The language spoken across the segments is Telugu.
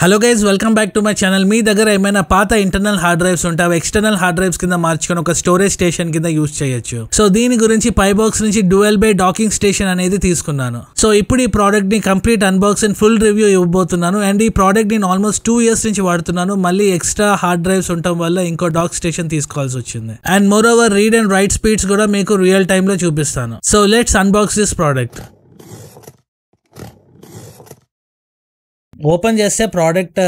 Hello guys, welcome back to my channel. మీ దగ్గర ఏమైనా పాత ఇంటర్నల్ హార్డ్ డ్రైవ్స్ ఉంటే అవి ఎక్స్టర్నల్ హార్డ్ డ్రైవ్స్ కింద మార్చుకొని ఒక స్టోరేజ్ స్టేషన్ కింద యూజ్ చేయొచ్చు. సో దీని గురించి పైబాక్స్ నుంచి డ్యూయల్ బే డాకింగ్ స్టేషన్ అనేది తీసుకున్నాను. సో ఇప్పుడు ఈ ప్రోడక్ట్ ని complete unbox and full review ఇవ్వబోతున్నాను. అండ్ ఈ ప్రోడక్ట్ నేను ఆల్మోస్ట్ 2 years నుంచి వాడుతున్నాను. మళ్ళీ ఎక్స్ట్రా హార్డ్ డ్రైవ్స్ ఉండటం వల్ల ఇంకో డాక్ స్టేషన్ తీసుకోవాల్సి వచ్చింది. And more over read and right speeds కూడా మీకు రియల్ టైమ్ లో చూపిస్తాను. So let's unbox this product. Open చేస్తే ప్రోడక్ట్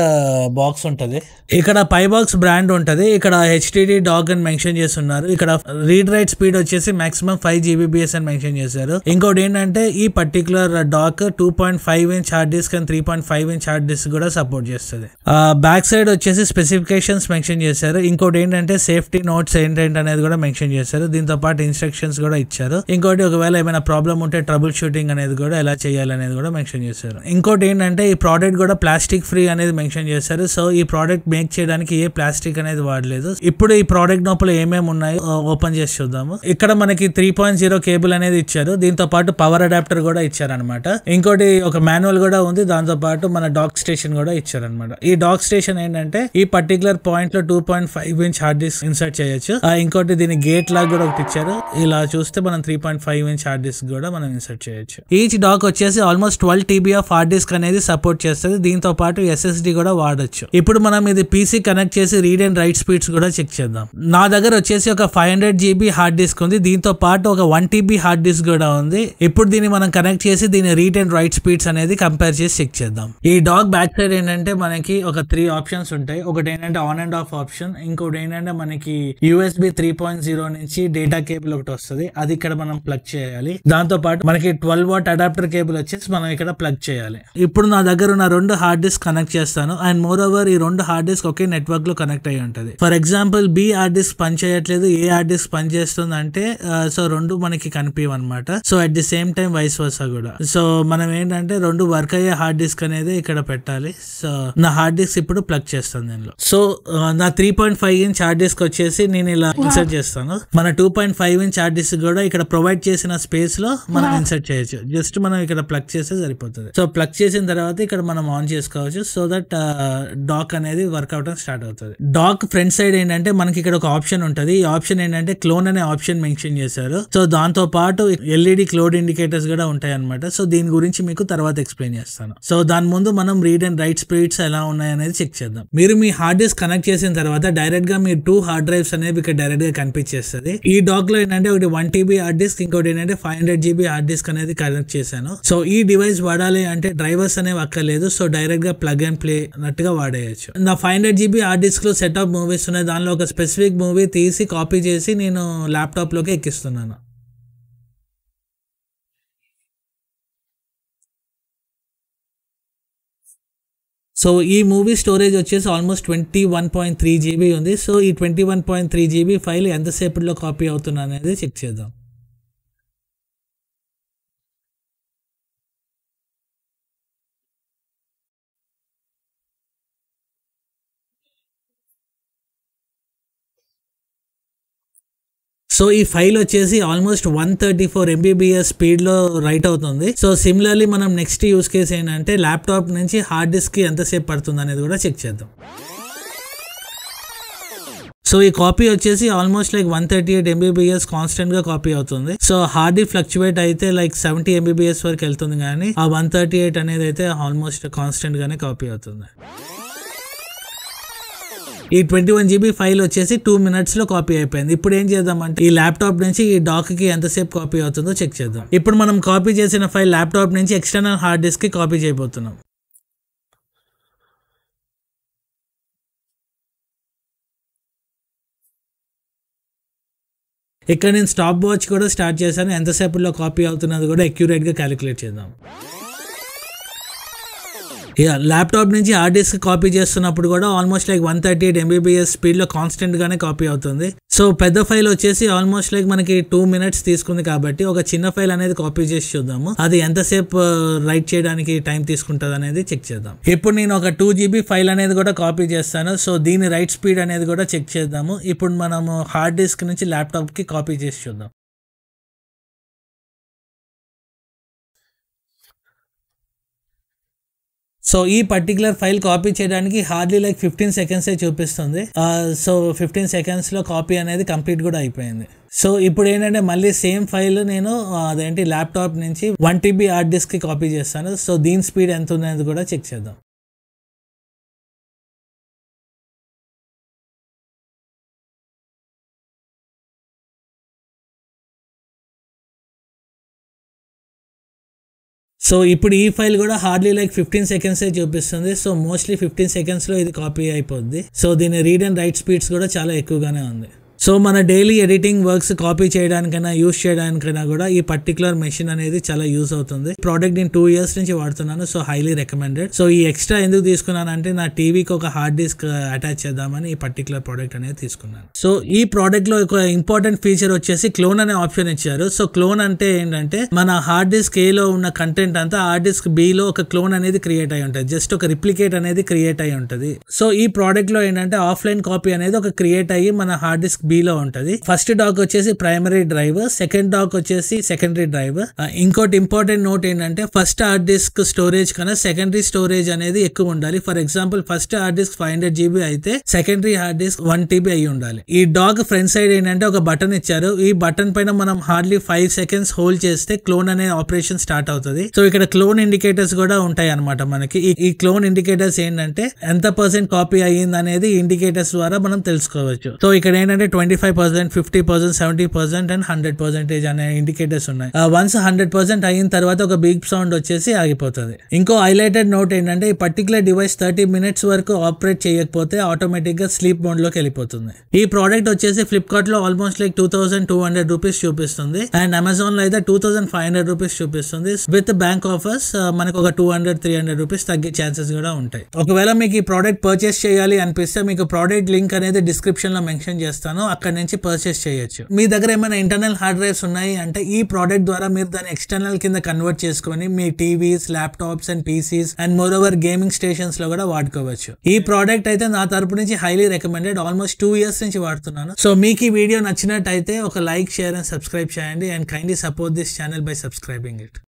బాక్స్ ఉంటుంది. ఇక్కడ పైబాక్స్ బ్రాండ్ ఉంటుంది. ఇక్కడ హెచ్టిడి డాగ్ అని మెన్షన్ చేస్తున్నారు. ఇక్కడ రీడ్ రైట్ స్పీడ్ వచ్చేసి మాక్సిమం 5 GBps అని మెన్షన్ చేశారు. ఇంకోటి ఏంటంటే ఈ particular dock 2.5 inch hard disk and 3.5 inch hard disk కూడా సపోర్ట్ చేస్తుంది. బ్యాక్ సైడ్ వచ్చేసి స్పెసిఫికేషన్స్ మెన్షన్ చేశారు. ఇంకోటి ఏంటంటే సేఫ్టీ నోట్స్ ఏంటంటే అనేది కూడా మెన్షన్ చేశారు. దీంతో పాటు ఇన్స్ట్రక్షన్స్ కూడా ఇచ్చారు. ఇంకోటి ఒకవేళ ఏమైనా ప్రాబ్లం ఉంటే ట్రబుల్ షూటింగ్ అనేది కూడా ఎలా చేయాలనేది కూడా మెన్షన్ చేశారు. ఇంకోటి ఏంటంటే ఈ ప్రోడక్ట్ కూడా ప్లాస్టిక్ ఫ్రీ అనేది మెన్షన్ చేశారు. సో ఈ ప్రోడక్ట్ మేక్ చేయడానికి ఏ ప్లాస్టిక్ అనేది వాడలేదు. ఇప్పుడు ఈ ప్రోడక్ట్ లోపల ఏమేమి ఉన్నాయో ఓపెన్ చేసి చూద్దాము. ఇక్కడ మనకి 3.0 కేబుల్ అనేది ఇచ్చారు. దీంతో పాటు పవర్ అడాప్టర్ కూడా ఇచ్చారనమాట. ఇంకోటి ఒక మాన్యువల్ కూడా ఉంది. దాంతో పాటు మన డాక్ స్టేషన్ కూడా ఇచ్చారనమాట. ఈ డాక్ స్టేషన్ ఏంటంటే ఈ పర్టికులర్ పాయింట్ లో 2.5 inch హార్డ్ డిస్క్ ఇన్సర్ట్ చేయొచ్చు. ఇంకోటి దీని గేట్ లాగా కూడా ఒకటి ఇచ్చారు. ఇలా చూస్తే మనం 3.5 inch హార్డ్ డిస్క్ కూడా మనం ఇన్సర్ట్ చేయొచ్చు. ఈచ్ డాక్ వచ్చేసి almost 12 TB of hard disk అనేది సపోర్ట్ చేస్తుంది. దీంతో పాటు SSD కూడా వాడొచ్చు. ఇప్పుడు మనం ఇది PC కనెక్ట్ చేసి రీడ్ అండ్ రైట్ స్పీడ్స్ కూడా చెక్ చేద్దాం. నా దగ్గర వచ్చేసి ఒక 500 GB హార్డ్ డిస్క్ ఉంది. దీంతో పాటు ఒక 1 TB హార్డ్ డిస్క్ కూడా ఉంది. ఇప్పుడు దీన్ని మనం కనెక్ట్ చేసి దీని రీడ్ అండ్ రైట్ స్పీడ్స్ అనేది కంపేర్ చేసి చెక్ చేద్దాం. ఈ డాక్ బ్యాక్ సైడ్ ఏంటంటే మనకి ఒక 3 ఆప్షన్స్ ఉంటాయి. ఒకటి ఏంటంటే ఆన్ అండ్ ఆఫ్ ఆప్షన్. ఇంకోటి ఏంటంటే మనకి USB 3.0 నుంచి డేటా కేబుల్ ఒకటి వస్తుంది. అది ఇక్కడ మనం ప్లగ్ చేయాలి. దాంతో పాటు మనకి 12 watt అడాప్టర్ కేబుల్ వచ్చేసి మనం ఇక్కడ ప్లగ్ చేయాలి. ఇప్పుడు నా దగ్గర ఉన్న 2 హార్డ్ డిస్క్ కనెక్ట్ చేస్తాను. అండ్ మోర్ ఓవర్ ఈ 2 హార్డ్ డిస్క్ ఒకే నెట్వర్క్ లో కనెక్ట్ అయ్యి ఉంటుంది. For example B hard disk పని చేయట్లేదు, ఏ హార్డ్ డిస్క్ పని చేస్తుంది అంటే సో 2 మనకి కనిపించవు అనమాట. So at the same time vice versa కూడా. సో మనం ఏంటంటే 2 వర్క్ అయ్యే హార్డ్ డిస్క్ అనేది ఇక్కడ పెట్టాలి. సో నా హార్డ్ డిస్క్ ఇప్పుడు ప్లగ్ చేస్తాను దీనిలో. సో నా 3.5 inch హార్డ్ డిస్క్ వచ్చేసి నేను ఇలా ఇన్సర్ట్ చేస్తాను. మన 2.5 inch హార్డ్ డిస్క్ కూడా ఇక్కడ ప్రొవైడ్ చేసిన స్పేస్ లో మనం ఇన్సర్ట్ చేయొచ్చు. జస్ట్ మనం ఇక్కడ ప్లగ్ చేస్తే సరిపోతుంది. సో ప్లగ్ చేసిన తర్వాత ఇక్కడ మనం ఆన్ చేసుకోవచ్చు. సో దట్ డాక్ అనేది వర్క్ అవడం స్టార్ట్ అవుతుంది. డాక్ ఫ్రంట్ సైడ్ ఏంటంటే మనకి ఇక్కడ ఒక ఆప్షన్ ఉంటుంది. ఈ ఆప్షన్ ఏంటంటే క్లోన్ అనే ఆప్షన్ మెన్షన్ చేశారు. సో దాంతో పాటు LED క్లోడ్ ఇండికేటర్స్ కూడా ఉంటాయి అనమాట. సో దీని గురించి మీకు తర్వాత ఎక్స్ప్లెయిన్ చేస్తాను. సో దాని ముందు మనం రీడ్ అండ్ రైట్ స్పీడ్స్ ఎలా ఉన్నాయి అనేది చెక్ చేద్దాం. మీరు మీ హార్డ్ డిస్క్ కనెక్ట్ చేసిన తర్వాత డైరెక్ట్ గా మీ 2 హార్డ్ డ్రైవ్స్ అనేవి ఇక్కడ డైరెక్ట్ గా కనిపించేస్తుంది. ఈ డాక్ లో ఏంటంటే ఒకటి 1 TB హార్డ్ డిస్క్, ఇంకోటి ఏంటంటే 500 GB హార్డ్ డిస్క్ అనేది కనెక్ట్ చేశాను. సో ఈ డివైస్ వాడాలి అంటే డ్రైవర్స్ అనేవి అక్కర్లేదు. సో డైరెక్ట్ గా ప్లగ్ అండ్ ప్లే అన్నట్టుగా వాడేయచ్చు. నా 500 GB హార్డ్ డిస్క్ లో సెట్ ఆఫ్ మూవీస్ ఉన్నాయి. దానిలో ఒక స్పెసిఫిక్ మూవీ తీసి కాపీ చేసి నేను ల్యాప్టాప్ లోకి ఎక్కిస్తున్నాను. సో ఈ మూవీ స్టోరేజ్ వచ్చేసి ఆల్మోస్ట్ 21.3 GB ఉంది. సో ఈ 21.3 GB ఫైల్ ఎంతసేపట్లో కాపీ అవుతున్నా అనేది చెక్ చేద్దాం. సో ఈ ఫైల్ వచ్చేసి ఆల్మోస్ట్ 134 MBps స్పీడ్ లో రైట్ అవుతుంది. సో సిమిలర్లీ మనం నెక్స్ట్ యూస్ కేస్ ఏంటంటే ల్యాప్టాప్ నుంచి హార్డ్ డిస్క్ కి ఎంతసేపు పడుతుంది అనేది కూడా చెక్ చేద్దాం. సో ఈ కాపీ వచ్చేసి ఆల్మోస్ట్ లైక్ 138 MBps కాన్స్టెంట్ గా కాపీ అవుతుంది. సో హార్డ్ ఫ్లక్చువేట్ అయితే లైక్ 70 MBps వరకు వెళ్తుంది, కానీ ఆ 138 అనేది అయితే ఆల్మోస్ట్ కాన్స్టెంట్ గానే కాపీ అవుతుంది. ఈ 21 GB ఫైల్ వచ్చేసి 2 minutes లో కాపీ అయిపోయింది. ఇప్పుడు ఏం చేద్దామంటే ఈ ల్యాప్టాప్ నుంచి ఈ డాక్ కి ఎంతసేపు కాపీ అవుతుందో చెక్ చేద్దాం. ఇప్పుడు మనం కాపీ చేసిన ఫైల్ ల్యాప్టాప్ నుంచి ఎక్స్టర్నల్ హార్డ్ డిస్క్ కి కాపీ చేయబోతున్నాం. ఇక్కడ నేను స్టాప్ వాచ్ కూడా స్టార్ట్ చేశాను. ఎంతసేపులో కాపీ అవుతున్నది కూడా అక్యురేట్ గా క్యాలిక్యులేట్ చేద్దాం. ల్యాప్టాప్ నుంచి హార్డ్ డిస్క్ కాపీ చేస్తున్నప్పుడు కూడా ఆల్మోస్ట్ లైక్ 138 MBps స్పీడ్ లో కాన్స్టెంట్ గానే కాపీ అవుతుంది. సో పెద్ద ఫైల్ వచ్చేసి ఆల్మోస్ట్ లైక్ మనకి 2 minutes తీసుకుంది కాబట్టి ఒక చిన్న ఫైల్ అనేది కాపీ చేసి చూద్దాము. అది ఎంతసేపు రైట్ చేయడానికి టైం తీసుకుంటుంది అనేది చెక్ చేద్దాం. ఇప్పుడు నేను ఒక 2 GB ఫైల్ అనేది కూడా కాపీ చేస్తాను. సో దీని రైట్ స్పీడ్ అనేది కూడా చెక్ చేద్దాము. ఇప్పుడు మనము హార్డ్ డిస్క్ నుంచి ల్యాప్టాప్ కి కాపీ చేసి చూద్దాం. సో ఈ పర్టికులర్ ఫైల్ కాపీ చేయడానికి హార్డ్లీ లైక్ 15 సెకండ్స్ చూపిస్తుంది. సో 15 సెకండ్స్ లో కాపీ అనేది కంప్లీట్ కూడా అయిపోయింది. సో ఇప్పుడు ఏంటంటే మళ్ళీ సేమ్ ఫైల్ నేను అదేంటి ల్యాప్టాప్ నుంచి 1 TB హార్డ్ డిస్క్ కి కాపీ చేస్తాను. సో దీని స్పీడ్ ఎంత ఉన్నది కూడా చెక్ చేద్దాం. సో ఇప్పుడు ఈ ఫైల్ కూడా హార్డ్లీ లైక్ 15 సెకండ్స్ చూపిస్తుంది. సో మోస్ట్లీ 15 సెకండ్స్ లో ఇది కాపీ అయిపోద్ది. సో దీని రీడ్ అండ్ రైట్ స్పీడ్స్ కూడా చాలా ఎక్కువగానే ఉంది. సో మన డైలీ ఎడిటింగ్ వర్క్స్ కాపీ చేయడానికైనా యూస్ చేయడానికైనా కూడా ఈ పర్టికులర్ మెషిన్ అనేది చాలా యూస్ అవుతుంది. ప్రోడక్ట్ నేను 2 years నుంచి వాడుతున్నాను. So highly recommended. సో ఈ ఎక్స్ట్రా ఎందుకు తీసుకున్నాను అంటే నా టీవీకి ఒక హార్డ్ డిస్క్ అటాచ్ చేద్దామని ఈ పర్టికులర్ ప్రోడక్ట్ అనేది తీసుకున్నాను. సో ఈ ప్రోడక్ట్ లో ఒక ఇంపార్టెంట్ ఫీచర్ వచ్చేసి క్లోన్ అనే ఆప్షన్ ఇచ్చారు. సో క్లోన్ అంటే ఏంటంటే మన హార్డ్ డిస్క్ ఏ లో ఉన్న కంటెంట్ అంతా హార్డ్ డిస్క్ బి లో ఒక క్లోన్ అనేది క్రియేట్ అయి ఉంటుంది. జస్ట్ ఒక రిప్లికేట్ అనేది క్రియేట్ అయి ఉంటుంది. సో ఈ ప్రోడక్ట్ లో ఏంటంటే ఆఫ్లైన్ కాపీ అనేది ఒక క్రియేట్ అయ్యి మన హార్డ్ డిస్క్ బి లో ఉంటది. ఫస్ట్ డాక్ వచ్చేసి ప్రైమరీ డ్రైవ్, సెకండ్ డాక్ వచ్చేసి సెకండరీ డ్రైవ్. ఇంకోటి ఇంపార్టెంట్ నోట్ ఏంటంటే ఫస్ట్ హార్డ్ డిస్క్ స్టోరేజ్ కన్నా సెకండరీ స్టోరేజ్ అనేది ఎక్కువ ఉండాలి. For example first hard disk 500 GB అయితే సెకండరీ హార్డ్ డిస్క్ 1 TB అయి ఉండాలి. ఈ డాక్ ఫ్రంట్ సైడ్ ఏంటంటే ఒక బటన్ ఇచ్చారు. ఈ బటన్ పైన మనం హార్డ్లీ 5 seconds హోల్డ్ చేస్తే క్లోన్ అనే ఆపరేషన్ స్టార్ట్ అవుతుంది. సో ఇక్కడ క్లోన్ ఇండికేటర్స్ కూడా ఉంటాయి అనమాట మనకి. ఈ క్లోన్ ఇండికేటర్స్ ఏంటంటే ఎంత % కాపీ అయ్యింది అనేది ఇండికేటర్స్ ద్వారా మనం తెలుసుకోవచ్చు. సో ఇక్కడ ఏంటంటే 25%, 50%, 70% అండ్ 100% అనే ఇండికేటర్స్ ఉన్నాయి. వన్స్ 100% అయిన తర్వాత ఒక బిగ్ సౌండ్ వచ్చేసి ఆగిపోతుంది. ఇంకో హైలైటెడ్ నోట్ ఏంటంటే ఈ పర్టికులర్ డివైస్ 30 minutes వరకు ఆపరేట్ చేయకపోతే ఆటోమేటిక్ గా స్లీప్ మోడ్ లోకి వెళ్ళిపోతుంది. ఈ ప్రోడక్ట్ వచ్చేసి ఫ్లిప్కార్ట్ లో ఆల్మోస్ట్ లైక్ 2200 రూపీస్ చూపిస్తుంది అండ్ అమెజాన్ లో అయితే 2500 రూపీస్ చూపిస్తుంది. విత్ బ్యాంక్ ఆఫర్స్ మనకు ఒక 200-300 రూపీస్ తగ్గే ఛాన్సెస్ కూడా ఉంటాయి. ఒకవేళ మీకు ఈ ప్రోడక్ట్ పర్చేస్ చేయాలి అనిపిస్తే మీకు ప్రోడక్ట్ లింక్ అనేది డిస్క్రిప్షన్ లో మెన్షన్ చేస్తాను. అక్కడ నుంచి పర్చేస్ చేయొచ్చు. మీ దగ్గర ఏమైనా ఇంటర్నల్ హార్డ్ డ్రైవ్స్ ఉన్నాయి అంటే ఈ ప్రోడక్ట్ ద్వారా మీరు దాన్ని ఎక్స్టర్నల్ కింద కన్వర్ట్ చేసుకొని మీ TVs, laptops and PCs and more over gaming stations లో కూడా వాడుకోవచ్చు. ఈ ప్రోడక్ట్ అయితే నా తరపు నుంచి హైలీ రికమెండెడ్. ఆల్మోస్ట్ 2 years నుంచి వాడుతున్నాను. సో మీకు ఈ వీడియో నచ్చినట్టయితే ఒక లైక్, షేర్ అండ్ సబ్స్క్రైబ్ చేయండి and kindly support this channel by subscribing it.